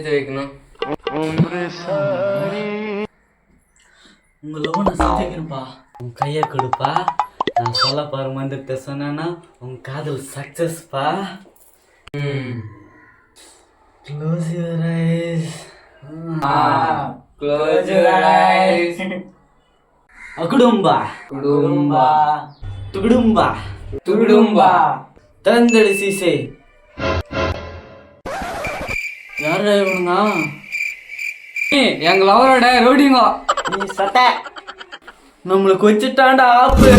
சேர்த்து வைக்கணும். உங்க லவ் நான் சேர்த்து வைக்கணும்ப்பா. உன் கையை கொடுப்பா. நான் சொல்ல பாரு மந்திரத்தை சொன்னேன்னா உன் காதல் சக்சஸ்ப்பா. Close your eyes. Close your eyes. Akudumba. Kudumba. Tugudumba. Tugudumba. திறந்தடி சீசை. யாரா இவனுங்க? எங்க லவரோட ரோடிங்கோ. நீ சட்டை நம்மளுக்கு வச்சுட்டாண்டா ஆப்பு.